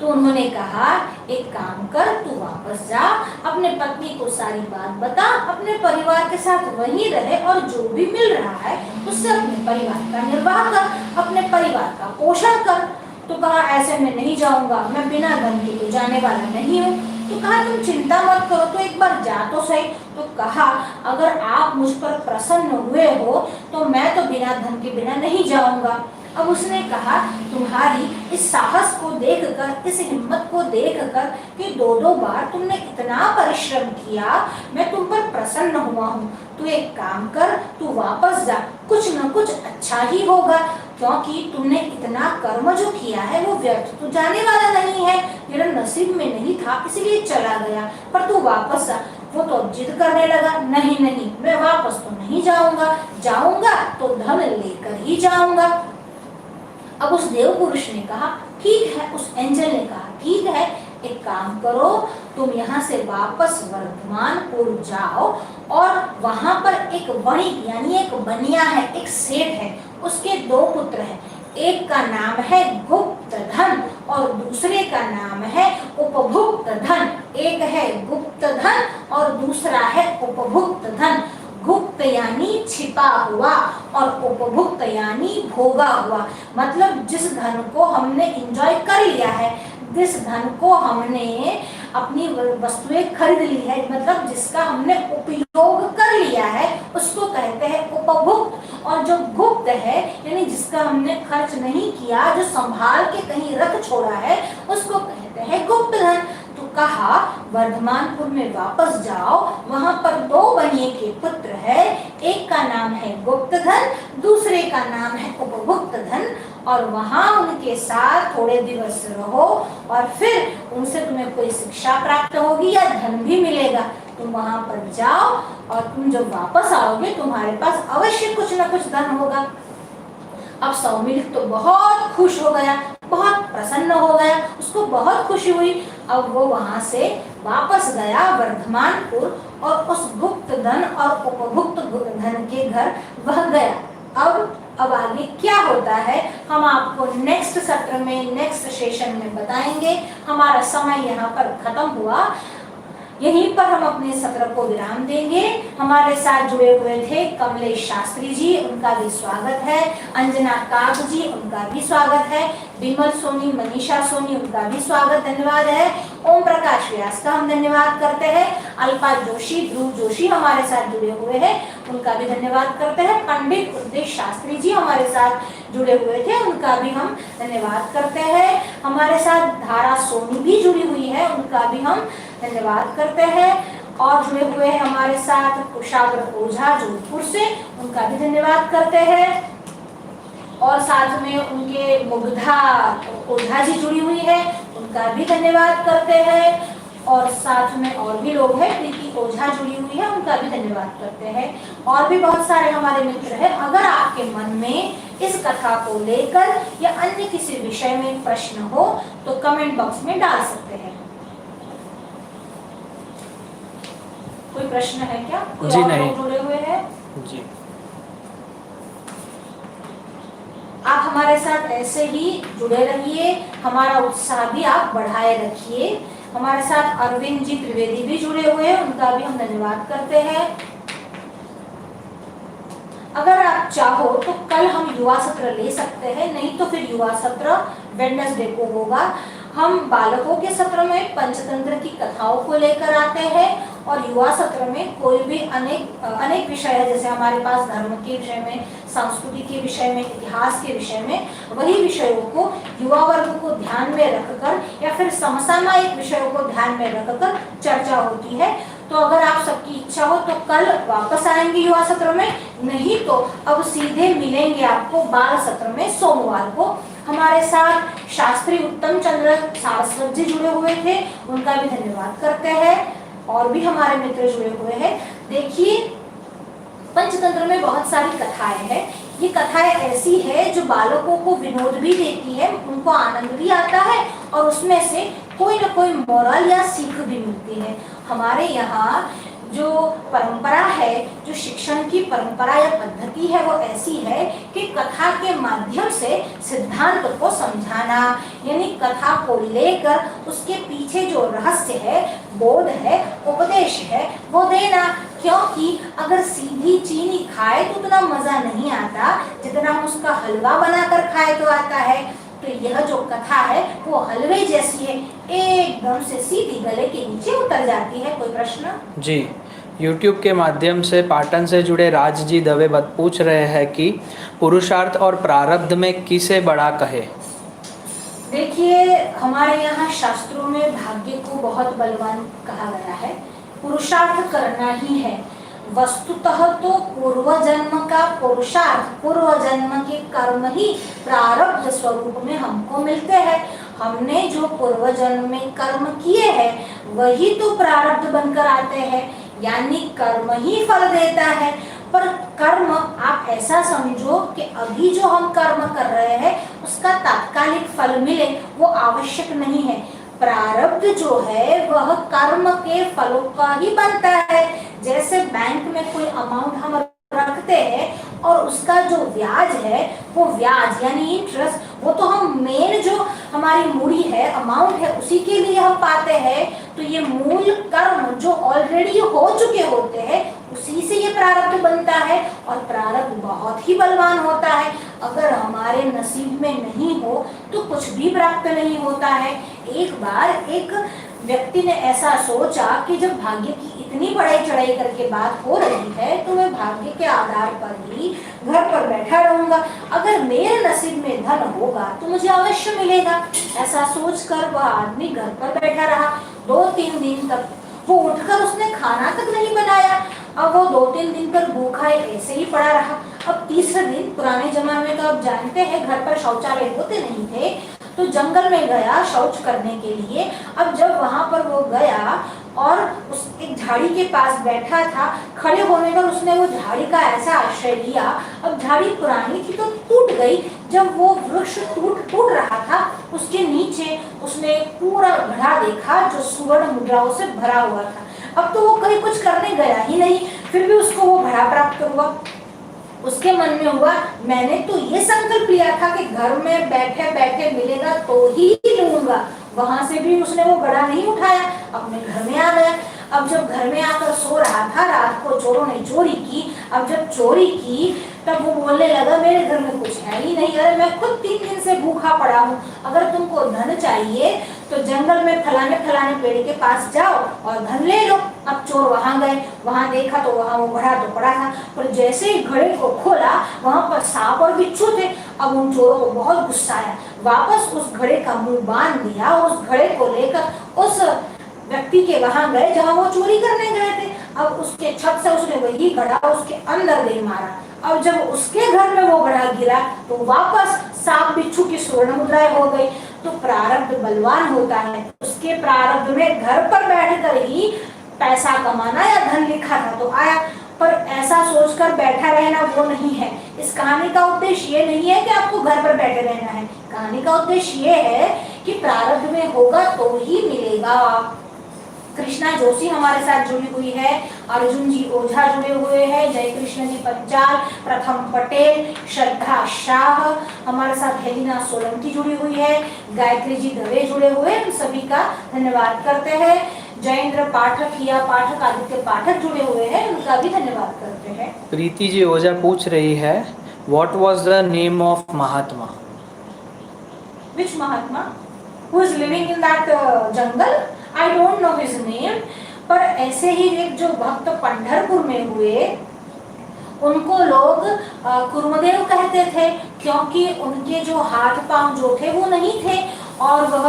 तो उन्होंने कहा, एक काम कर, तू वापस जा, अपने पत्नी को सारी बात बता, अपने परिवार के साथ वहीं रहे और जो भी मिल रहा है उससे अपने परिवार का निर्वाह कर, अपने परिवार का पोषण कर। तो कहा, ऐसे में नहीं जाऊंगा, मैं बिना धन के तो जाने वाला नहीं हूँ। तो कहा, तुम चिंता मत करो, तो एक बार जा तो सही। तो कहा, अगर आप मुझ पर प्रसन्न हुए हो तो मैं तो बिना धन के बिना नहीं जाऊंगा। अब उसने कहा, तुम्हारी इस साहस को देखकर, इस हिम्मत को देखकर कि दो बार तुमने इतना परिश्रम किया, मैं तुम पर प्रसन्न हुआ हूँ। तू एक काम कर, तू वापस जा, कुछ न कुछ अच्छा ही होगा, क्योंकि तुमने इतना कर्म जो किया है वो व्यर्थ तो जाने वाला नहीं है, मेरा नसीब में नहीं था इसलिए चला गया, पर तू वापस जा। वो तो जिद करने लगा, नहीं नहीं मैं वापस तो नहीं जाऊंगा, जाऊंगा तो धन लेकर ही जाऊंगा। अब उस देव पुरुष ने कहा, ठीक है, उस एंजल ने कहा, ठीक है, एक काम करो, तुम यहाँ से वापस वर्धमानपुर जाओ और वहां पर एक वणिक यानी एक बनिया है, एक सेठ है, उसके दो पुत्र हैं, एक का नाम है गुप्त धन और दूसरे का नाम है उपभुक्त धन। एक है गुप्त धन और दूसरा है उपभुक्त धन। गुप्त यानी छिपा हुआ और उपभुक्त यानी भोगा हुआ, मतलब जिस धन को हमने एंजॉय कर लिया है, जिस धन को हमने अपनी वस्तुएं खरीद ली है, मतलब जिसका हमने उपयोग कर लिया है, उसको कहते हैं उपभुक्त। और जो गुप्त है यानी जिसका हमने खर्च नहीं किया, जो संभाल के कहीं रख छोड़ा है, उसको कहते हैं गुप्त धन। तो कहा, वर्धमानपुर में वापस जाओ, वहां पर दो बनिए के पुत्र है, एक का नाम है गुप्त धन, दूसरे का नाम है उपभुक्त धन, और वहां उनके साथ थोड़े दिवस रहो और फिर उनसे तुम्हें कोई शिक्षा प्राप्त होगी या धन भी मिलेगा। तुम वहां पर जाओ और तुम जब वापस आओगे तुम्हारे पास अवश्य कुछ न कुछ धन होगा। अब सौमिलिक तो बहुत खुश हो गया, बहुत प्रसन्न हो गया, उसको बहुत खुशी हुई। अब वो वहां से वापस गया वर्धमानपुर और उस गुप्त धन और उपभुक्त धन के घर वह गया। अब आगे क्या होता है हम आपको नेक्स्ट सत्र में, नेक्स्ट सेशन में बताएंगे। हमारा समय यहाँ पर खत्म हुआ, यहीं पर हम अपने सत्र को विराम देंगे। हमारे साथ जुड़े हुए थे कमलेश शास्त्री जी, उनका भी स्वागत है, अंजना काक जी, उनका भी स्वागत है, विमल सोनी, मनीषा सोनी, उनका भी स्वागत, धन्यवाद है। ओम प्रकाश व्यास का हम धन्यवाद करते हैं। अल्पा जोशी, ध्रुव जोशी हमारे साथ जुड़े हुए हैं, उनका भी धन्यवाद करते हैं। पंडित उद्देश शास्त्री जी हमारे साथ जुड़े हुए थे, उनका भी हम धन्यवाद करते हैं। हमारे साथ धारा सोनी भी जुड़ी हुई है, उनका भी हम धन्यवाद करते हैं। और जुड़े हुए हैं हमारे साथ कुशाग्र ओझा जोधपुर से, उनका भी धन्यवाद करते हैं। और साथ में उनके मुग्धा ओझा जी जुड़ी हुई है, उनका भी धन्यवाद करते हैं। और साथ में और भी लोग हैं, प्रीति ओझा जुड़ी हुई है, उनका भी धन्यवाद करते हैं। और भी बहुत सारे हमारे मित्र हैं। अगर आपके मन में इस कथा को लेकर या अन्य किसी विषय में प्रश्न हो तो कमेंट बॉक्स में डाल सकते हैं। कोई प्रश्न है क्या? कोई जी और नहीं। लोग जुड़े हुए हैं? जी, आप हमारे साथ ऐसे ही जुड़े रहिए, हमारा उत्साह भी आप बढ़ाए रखिए। हमारे साथ अरविंद जी त्रिवेदी भी जुड़े हुए हैं, उनका भी हम धन्यवाद करते हैं। अगर आप चाहो तो कल हम युवा सत्र ले सकते हैं, नहीं तो फिर युवा सत्र वेडनेसडे को होगा। हम बालकों के सत्र में पंचतंत्र की कथाओं को लेकर आते हैं और युवा सत्र में कोई भी अनेक विषय है, जैसे हमारे पास धर्म के विषय में, संस्कृति के विषय में, इतिहास के विषय में, वही विषयों को युवा वर्ग को ध्यान में रखकर या फिर समसामयिक विषयों को ध्यान में रखकर चर्चा होती है। तो अगर आप सबकी इच्छा हो तो कल वापस आएंगे युवा सत्र में, नहीं तो अब सीधे मिलेंगे आपको बाल सत्र में सोमवार को। हमारे साथ शास्त्री उत्तम चंद्र सारस्वत जी जुड़े हुए थे, उनका भी धन्यवाद करते हैं। और भी हमारे मित्र जुड़े हुए हैं। देखिए, पंचतंत्र में बहुत सारी कथाएं हैं। ये कथाएं ऐसी है जो बालकों को विनोद भी देती है, उनको आनंद भी आता है और उसमें से कोई ना कोई मोरल या सीख भी मिलती है। हमारे यहाँ जो परंपरा है, जो शिक्षण की परंपरा या पद्धति है, वो ऐसी है कि कथा के माध्यम से सिद्धांत को समझाना, यानी कथा को लेकर उसके पीछे जो रहस्य है, बोध है, उपदेश है, वो देना। क्योंकि अगर सीधी चीनी खाए तो उतना मजा नहीं आता जितना हम उसका हलवा बनाकर खाए तो आता है। तो यह जो कथा है वो हलवे जैसी है, एकदम से सीधी गले के नीचे उतर जाती है। कोई प्रश्न? जी, YouTube के माध्यम से पाटन से जुड़े राज जी दवे पूछ रहे हैं कि पुरुषार्थ और प्रारब्ध में किसे बड़ा कहे। देखिए, हमारे यहाँ शास्त्रों में भाग्य को बहुत बलवान कहा गया है। पुरुषार्थ करना ही है। वस्तुतः तो पूर्व जन्म का पुरुषार्थ, पूर्व जन्म के कर्म ही प्रारब्ध स्वरूप में हमको मिलते हैं। हमने जो पूर्व जन्म में कर्म किए हैं वही तो प्रारब्ध बनकर आते हैं, यानी कर्म ही फल देता है। पर कर्म आप ऐसा समझो कि अभी जो हम कर्म कर रहे हैं उसका तात्कालिक फल मिले, वो आवश्यक नहीं है। प्रारब्ध जो है वह कर्म के फलों का ही बनता है। जैसे बैंक में कोई अमाउंट हम रखते हैं और उसका जो ब्याज है, वो ब्याज यानी इंटरेस्ट, वो तो हम मेन जो हमारी मूड़ी है, अमाउंट है, उसी के लिए हम पाते हैं। तो ये मूल कर्म जो ऑलरेडी हो चुके होते हैं उसी से ये प्रारब्ध बनता है और प्रारब्ध बहुत ही बलवान होता है। अगर हमारे नसीब में नहीं हो तो कुछ भी प्राप्त नहीं होता है। एक बार एक व्यक्ति ने ऐसा सोचा कि जब भाग्य की इतनी बढ़ाई चढ़ाई करके बात हो रही है तो मैं भाग्य के आधार पर ही घर पर बैठा रहूंगा, अगर मेरे नसीब में धन होगा तो मुझे अवश्य मिलेगा। ऐसा सोचकर वह आदमी घर पर बैठा रहा। 2-3 दिन तक वो उठकर उसने खाना तक नहीं बनाया। अब वो 2-3 दिन तक भूखा ऐसे ही पड़ा रहा। अब तीसरे दिन, पुराने जमाने में तो आप जानते हैं घर पर शौचालय होते नहीं थे, तो जंगल में गया शौच करने के लिए। अब जब वहां पर वो गया और उस एक झाड़ी के पास बैठा था, खड़े होने पर उसने वो झाड़ी का ऐसा आश्रय लिया। अब झाड़ी पुरानी थी तो टूट गई। जब वो वृक्ष टूट रहा था, उसके नीचे उसने पूरा घड़ा देखा जो सुवर्ण मुद्राओं से भरा हुआ था। अब तो वो कहीं कुछ करने गया ही नहीं, फिर भी उसको वो घड़ा प्राप्त हुआ। उसके मन में हुआ, मैंने तो ये संकल्प लिया था कि घर में बैठे बैठे मिलेगा तो ही लूंगा। वहां से भी उसने वो घड़ा नहीं उठाया, अपने घर में आ गया। अब जब घर में आकर सो रहा था, रात को चोरों ने चोरी की। अब जब चोरी की तब वो बोलने लगा, मेरे घर में कुछ है ही नहीं, अरे मैं खुद 3 दिन से भूखा पड़ा हूँ। अगर तुमको धन चाहिए तो जंगल में फलाने फलाने पेड़ के पास जाओ और धन ले लो। अब चोर वहां गए, वहां देखा तो वहां वो घड़ा तो पड़ा था, पर जैसे ही घड़े को खोला वहां पर सांप और बिच्छू थे। अब उन चोरों को बहुत गुस्सा आया, वापस उस घड़े का मुंह बांध दिया और उस घड़े को लेकर उस व्यक्ति के वहां गए जहां वो चोरी करने गए थे। अब उसके छत से उसने वही घड़ा उसके अंदर दे मारा। अब जब उसके घर में वो घड़ा गिरा तो वापस सांप बिच्छू की स्वर्ण मुद्राएं हो गई। तो प्रारब्ध बलवान होता है। उसके प्रारब्ध में घर पर बैठकर ही पैसा कमाना या धन लिखा था तो आया, पर ऐसा सोचकर बैठा रहना वो नहीं है। इस कहानी का उद्देश्य ये नहीं है कि आपको घर पर बैठे रहना है। कहानी का उद्देश्य ये है कि प्रारब्ध में होगा तो ही मिलेगा। कृष्णा जोशी हमारे साथ जुड़ी हुई है, अर्जुन जी ओझा जुड़े हुए हैं, जय कृष्ण जी पंचाल, प्रथम पटेल, श्रद्धा शाह हमारे साथ, हेलिना सोलंकी जुड़ी हुई है, गायत्री जी दवे जुड़े हुए हैं, सभी का धन्यवाद करते हैं। जयेंद्र पाठक, हिया पाठक, आदित्य पाठक जुड़े हुए हैं, उनका भी धन्यवाद करते हैं। प्रीति जी ओझा पूछ रही है, what was the name of Mahatma? Which Mahatma? Who is living in that jungle? I don't know his name. पर ऐसे ही एक जो भक्त पंढरपुर में हुए, उनको लोग कुर्मदेव कहते थे, क्योंकि उनके जो हाथ पांव जो थे वो नहीं थे और वह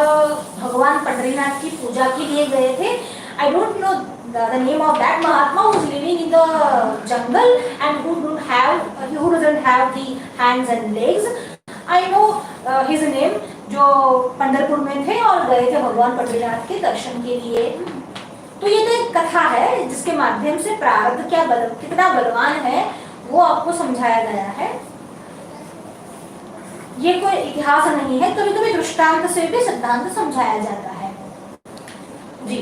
भगवान पंढरीनाथ की पूजा के लिए गए थे। I don't know the name of that Mahatma who is living in the jungle and who doesn't have the hands and legs. I know his name, जो पंढरपुर में थे और गए थे भगवान पंढरीनाथ के दर्शन के लिए। तो ये तो एक कथा है जिसके माध्यम से प्रारब्ध कितना बलवान है वो आपको समझाया गया है। ये कोई इतिहास नहीं है, कभी कभी दृष्टांत से भी सिद्धांत समझाया जाता है। जी,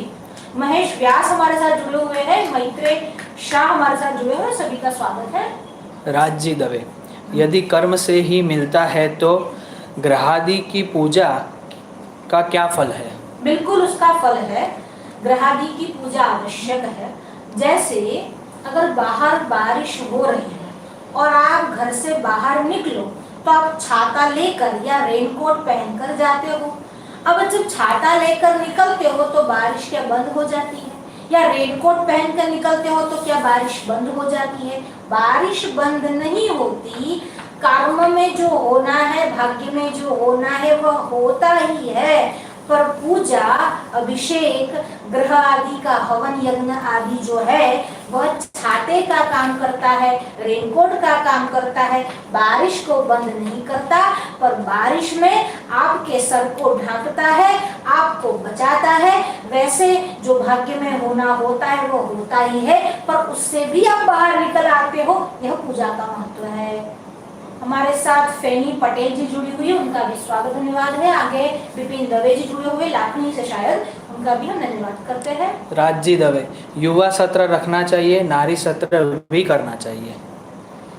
महेश व्यास हमारे साथ जुड़े हुए हैं, मैत्रेय शाह हमारे साथ जुड़े हुए हैं, सभी का स्वागत है। राज दवे, यदि कर्म से ही मिलता है तो ग्रहादि की पूजा का क्या फल है? बिल्कुल उसका फल है, ग्रहादि की पूजा आवश्यक है। जैसे अगर बाहर बारिश हो रही है और आप घर से बाहर निकलो तो आप छाता लेकर या रेनकोट पहनकर जाते हो। अब जब छाता लेकर निकलते हो तो बारिश क्या बंद हो जाती है, या रेनकोट पहनकर निकलते हो तो क्या बारिश बंद हो जाती है? बारिश बंद नहीं होती। कर्म में जो होना है, भाग्य में जो होना है वह होता ही है, पर पूजा, अभिषेक, ग्रह आदि का हवन यज्ञ आदि जो है वह छाते का काम करता है, रेनकोट का काम करता है, बारिश को बंद नहीं करता, पर बारिश में आपके सर को ढांकता है, आपको बचाता है। वैसे जो भाग्य में होना होता है वो होता ही है, पर उससे भी आप बाहर निकल आते हो, यह पूजा का महत्व है। हमारे साथ फेनी पटेल जी जुड़ी हुई है, उनका भी स्वागत धन्यवाद है। आगे विपिन दवे जी जुड़े हुए लाखनी से, शायद उनका भी हम धन्यवाद करते हैं। राजी दवे, युवा सत्र रखना चाहिए, नारी सत्र भी करना चाहिए।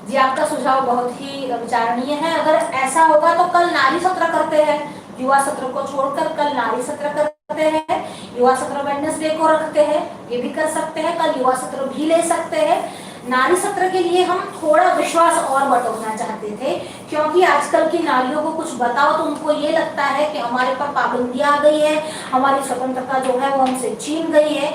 जी, आपका सुझाव बहुत ही विचारणीय है। अगर ऐसा होगा तो कल नारी सत्र करते हैं, युवा सत्र को छोड़कर कल नारी सत्र करते हैं। युवा सत्र वेडनेसडे को रखते हैं, ये भी कर सकते हैं, कल युवा सत्र भी ले सकते हैं। नारी सत्र के लिए हम थोड़ा विश्वास और बटोरना चाहते थे, क्योंकि आजकल की नारियों को कुछ बताओ तो उनको ये लगता है कि हमारे पर पाबंदियां आ गई है, हमारी स्वतंत्रता जो है वो हमसे छीन गई है।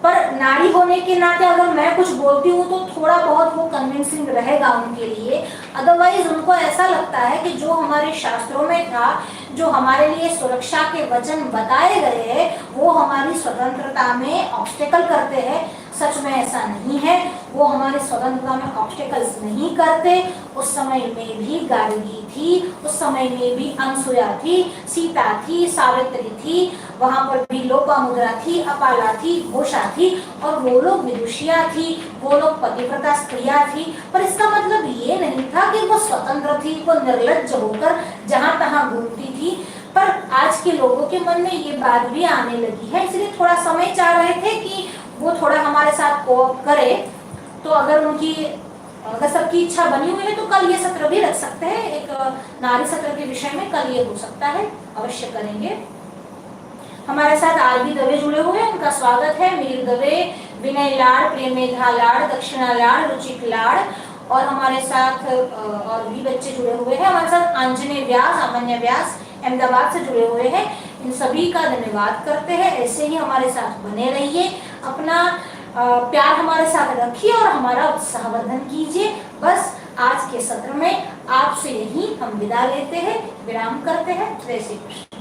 पर नारी होने के नाते अगर मैं कुछ बोलती हूँ तो थोड़ा बहुत वो कन्विंसिंग रहेगा उनके लिए। अदरवाइज उनको ऐसा लगता है कि जो हमारे शास्त्रों में था, जो हमारे लिए सुरक्षा के वचन बताए गए हैं, वो हमारी स्वतंत्रता में ऑब्स्टेकल करते हैं। सच में ऐसा नहीं है, वो हमारी स्वतंत्रता में ऑब्स्टेकल्स नहीं करते। उस समय में भी गार्गी थी, उस समय में भी अनसुया थी, सीता थी, सावित्री थी, वहां पर भी लोपामुद्रा थी, अपाला थी, घोषा थी, और वो लोग विदुषिया थी, वो लोग पतिव्रता स्त्रियां थी। पर इसका मतलब ये नहीं था कि वो स्वतंत्र थी, वो निर्लज्ज होकर जहां तहां घूमती थी। पर आज के लोगों के मन में ये बात भी आने लगी है, इसलिए थोड़ा समय चाह रहे थे कि वो थोड़ा हमारे साथ कोऑप करे। तो अगर सबकी इच्छा बनी हुई है तो कल ये सत्र भी रख सकते हैं, एक नारी सत्र के विषय में कल ये हो सकता है, अवश्य करेंगे। हमारे साथ आरबी दवे जुड़े हुए हैं, उनका स्वागत है। मीर दवे, विनय लाड़, प्रेमेधा लाड़, दक्षिणा लाड़, रुचिक लाड़, और हमारे साथ और भी बच्चे जुड़े हुए हैं। हमारे साथ आंजनेय व्यास, अमन्य व्यास अहमदाबाद से जुड़े हुए हैं। इन सभी का धन्यवाद करते हैं। ऐसे ही हमारे साथ बने रहिए, अपना प्यार हमारे साथ रखिए और हमारा उत्साहवर्धन कीजिए। बस आज के सत्र में आपसे यही हम विदा लेते हैं, विराम करते हैं। जय श्री कृष्ण।